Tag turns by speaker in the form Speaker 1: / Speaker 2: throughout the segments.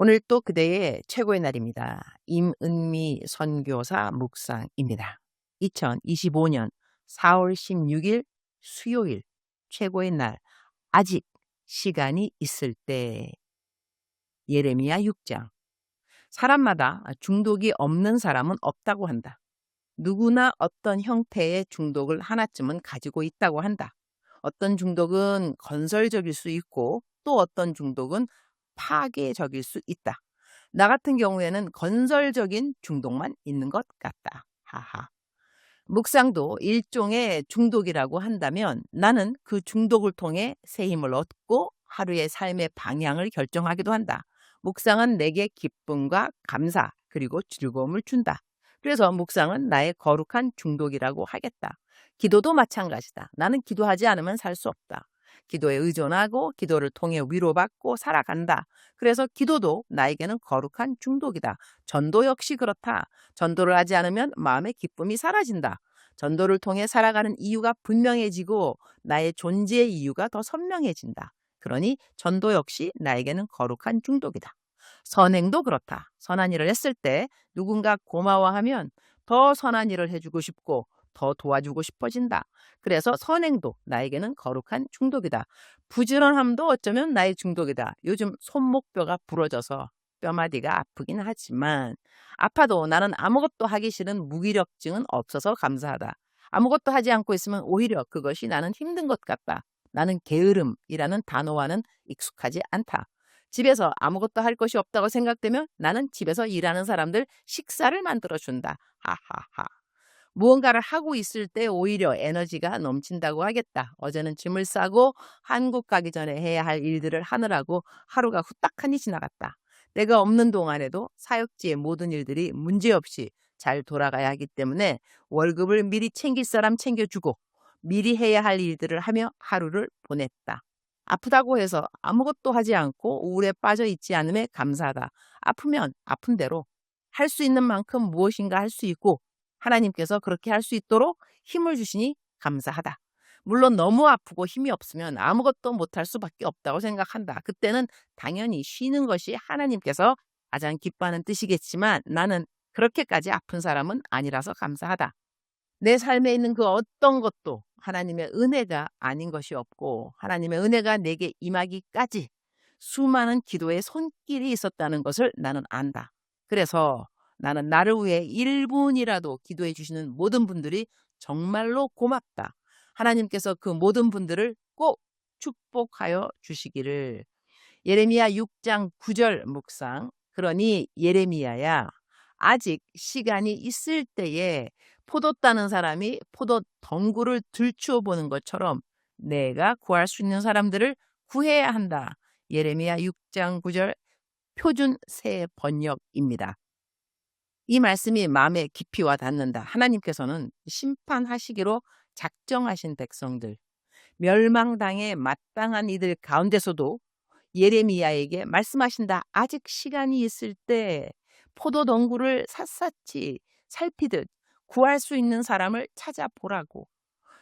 Speaker 1: 오늘 또 그대의 최고의 날입니다. 임은미 선교사 묵상입니다. 2025년 4월 16일 수요일 최고의 날, 아직 시간이 있을 때. 예레미야 6장. 사람마다 중독이 없는 사람은 없다고 한다. 누구나 어떤 형태의 중독을 하나쯤은 가지고 있다고 한다. 어떤 중독은 건설적일 수 있고 또 어떤 중독은 파괴적일 수 있다. 나 같은 경우에는 건설적인 중독만 있는 것 같다. 하하. 묵상도 일종의 중독이라고 한다면 나는 그 중독을 통해 새 힘을 얻고 하루의 삶의 방향을 결정하기도 한다. 묵상은 내게 기쁨과 감사 그리고 즐거움을 준다. 그래서 묵상은 나의 거룩한 중독이라고 하겠다. 기도도 마찬가지다. 나는 기도하지 않으면 살 수 없다. 기도에 의존하고 기도를 통해 위로받고 살아간다. 그래서 기도도 나에게는 거룩한 중독이다. 전도 역시 그렇다. 전도를 하지 않으면 마음의 기쁨이 사라진다. 전도를 통해 살아가는 이유가 분명해지고 나의 존재의 이유가 더 선명해진다. 그러니 전도 역시 나에게는 거룩한 중독이다. 선행도 그렇다. 선한 일을 했을 때 누군가 고마워하면 더 선한 일을 해주고 싶고 더 도와주고 싶어진다. 그래서 선행도 나에게는 거룩한 중독이다. 부지런함도 어쩌면 나의 중독이다. 요즘 손목뼈가 부러져서 뼈마디가 아프긴 하지만 아파도 나는 아무것도 하기 싫은 무기력증은 없어서 감사하다. 아무것도 하지 않고 있으면 오히려 그것이 나는 힘든 것 같다. 나는 게으름이라는 단어와는 익숙하지 않다. 집에서 아무것도 할 것이 없다고 생각되면 나는 집에서 일하는 사람들 식사를 만들어준다. 하하하. 무언가를 하고 있을 때 오히려 에너지가 넘친다고 하겠다. 어제는 짐을 싸고 한국 가기 전에 해야 할 일들을 하느라고 하루가 후딱하니 지나갔다. 내가 없는 동안에도 사역지의 모든 일들이 문제없이 잘 돌아가야 하기 때문에 월급을 미리 챙길 사람 챙겨주고 미리 해야 할 일들을 하며 하루를 보냈다. 아프다고 해서 아무것도 하지 않고 우울에 빠져 있지 않음에 감사하다. 아프면 아픈 대로 할 수 있는 만큼 무엇인가 할 수 있고 하나님께서 그렇게 할 수 있도록 힘을 주시니 감사하다. 물론 너무 아프고 힘이 없으면 아무것도 못할 수밖에 없다고 생각한다. 그때는 당연히 쉬는 것이 하나님께서 가장 기뻐하는 뜻이겠지만 나는 그렇게까지 아픈 사람은 아니라서 감사하다. 내 삶에 있는 그 어떤 것도 하나님의 은혜가 아닌 것이 없고 하나님의 은혜가 내게 임하기까지 수많은 기도의 손길이 있었다는 것을 나는 안다. 그래서 나는 나를 위해 1분이라도 기도해 주시는 모든 분들이 정말로 고맙다. 하나님께서 그 모든 분들을 꼭 축복하여 주시기를. 예레미야 6장 9절 묵상. 그러니 예레미야야, 아직 시간이 있을 때에 포도 따는 사람이 포도 덩굴을 들추어 보는 것처럼 내가 구할 수 있는 사람들을 구해야 한다. 예레미야 6장 9절 표준 새 번역입니다. 이 말씀이 마음에 깊이 와 닿는다. 하나님께서는 심판하시기로 작정하신 백성들, 멸망당에 마땅한 이들 가운데서도 예레미야에게 말씀하신다. 아직 시간이 있을 때 포도 덩굴을 샅샅이 살피듯 구할 수 있는 사람을 찾아보라고.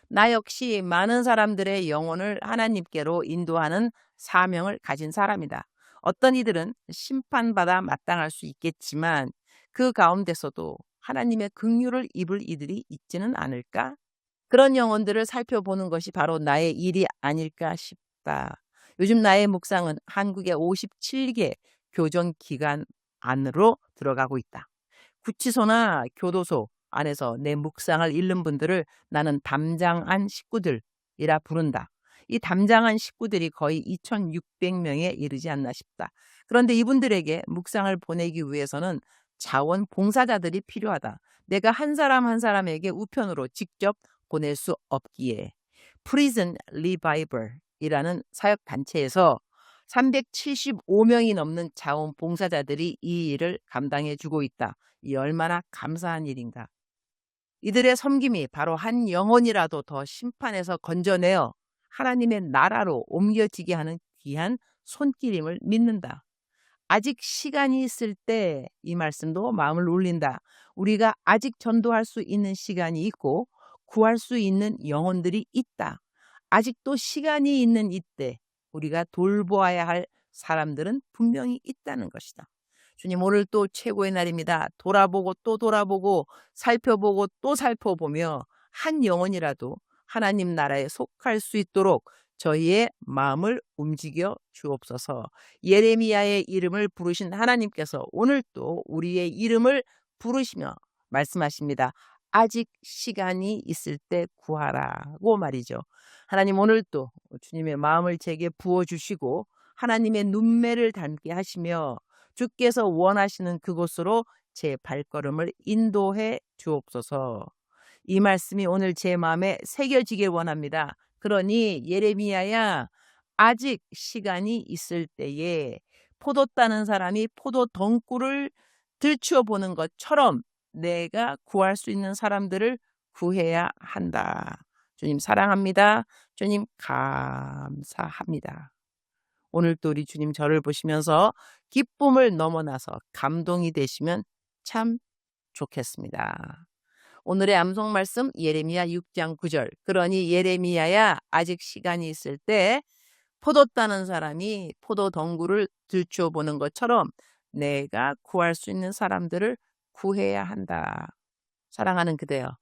Speaker 1: 나 역시 많은 사람들의 영혼을 하나님께로 인도하는 사명을 가진 사람이다. 어떤 이들은 심판받아 마땅할 수 있겠지만 그 가운데서도 하나님의 긍휼을 입을 이들이 있지는 않을까? 그런 영혼들을 살펴보는 것이 바로 나의 일이 아닐까 싶다. 요즘 나의 묵상은 한국의 57개 교정기관 안으로 들어가고 있다. 구치소나 교도소 안에서 내 묵상을 잃는 분들을 나는 담장안 식구들이라 부른다. 이 담장안 식구들이 거의 2,600명에 이르지 않나 싶다. 그런데 이분들에게 묵상을 보내기 위해서는 자원봉사자들이 필요하다. 내가 한 사람 한 사람에게 우편으로 직접 보낼 수 없기에 Prison Revival이라는 사역단체에서 375명이 넘는 자원봉사자들이 이 일을 감당해 주고 있다. 이 얼마나 감사한 일인가. 이들의 섬김이 바로 한 영혼이라도 더 심판에서 건져내어 하나님의 나라로 옮겨지게 하는 귀한 손길임을 믿는다. 아직 시간이 있을 때 이 말씀도 마음을 울린다. 우리가 아직 전도할 수 있는 시간이 있고 구할 수 있는 영혼들이 있다. 아직도 시간이 있는 이때 우리가 돌보아야 할 사람들은 분명히 있다는 것이다. 주님, 오늘 또 최고의 날입니다. 돌아보고 또 돌아보고 살펴보고 또 살펴보며 한 영혼이라도 하나님 나라에 속할 수 있도록 저희의 마음을 움직여 주옵소서. 예레미야의 이름을 부르신 하나님께서 오늘 또 우리의 이름을 부르시며 말씀하십니다. 아직 시간이 있을 때 구하라고 말이죠. 하나님, 오늘 또 주님의 마음을 제게 부어주시고 하나님의 눈매를 닮게 하시며 주께서 원하시는 그곳으로 제 발걸음을 인도해 주옵소서. 이 말씀이 오늘 제 마음에 새겨지길 원합니다. 그러니 예레미야야, 아직 시간이 있을 때에 포도 따는 사람이 포도 덩굴을 들추어 보는 것처럼 내가 구할 수 있는 사람들을 구해야 한다. 주님 사랑합니다. 주님 감사합니다. 오늘도 우리 주님 저를 보시면서 기쁨을 넘어나서 감동이 되시면 참 좋겠습니다. 오늘의 암송 말씀 예레미야 6장 9절. 그러니 예레미야야, 아직 시간이 있을 때 포도 따는 사람이 포도 덩굴을 들추어 보는 것처럼 내가 구할 수 있는 사람들을 구해야 한다. 사랑하는 그대여,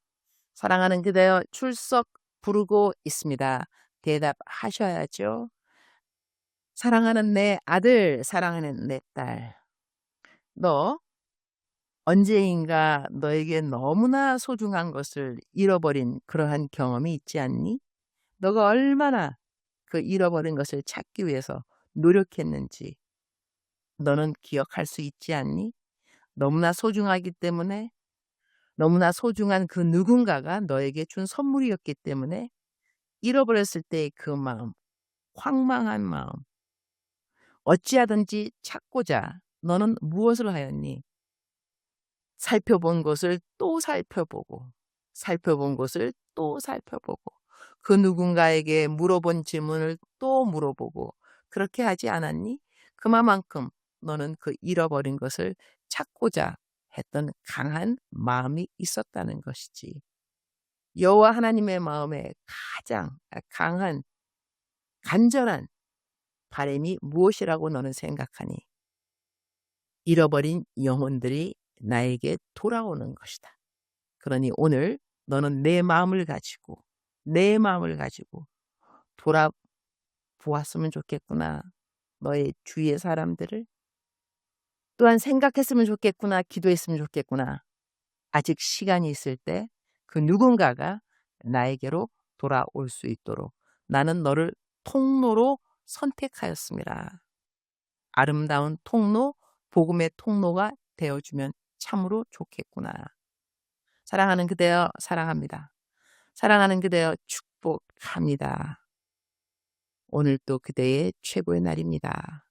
Speaker 1: 사랑하는 그대여, 출석 부르고 있습니다. 대답하셔야죠. 사랑하는 내 아들, 사랑하는 내 딸, 너 언제인가 너에게 너무나 소중한 것을 잃어버린 그러한 경험이 있지 않니? 너가 얼마나 그 잃어버린 것을 찾기 위해서 노력했는지 너는 기억할 수 있지 않니? 너무나 소중하기 때문에, 너무나 소중한 그 누군가가 너에게 준 선물이었기 때문에 잃어버렸을 때의 그 마음, 황망한 마음, 어찌하든지 찾고자 너는 무엇을 하였니? 살펴본 것을 또 살펴보고, 살펴본 것을 또 살펴보고, 그 누군가에게 물어본 질문을 또 물어보고, 그렇게 하지 않았니? 그만큼 너는 그 잃어버린 것을 찾고자 했던 강한 마음이 있었다는 것이지. 여호와 하나님의 마음에 가장 강한 간절한 바람이 무엇이라고 너는 생각하니? 잃어버린 영혼들이 나에게 돌아오는 것이다. 그러니 오늘 너는 내 마음을 가지고 돌아보았으면 좋겠구나. 너의 주위의 사람들을 또한 생각했으면 좋겠구나. 기도했으면 좋겠구나. 아직 시간이 있을 때 그 누군가가 나에게로 돌아올 수 있도록 나는 너를 통로로 선택하였습니다. 아름다운 통로, 복음의 통로가 되어주면 참으로 좋겠구나. 사랑하는 그대여, 사랑합니다. 사랑하는 그대여, 축복합니다. 오늘 또 그대의 최고의 날입니다.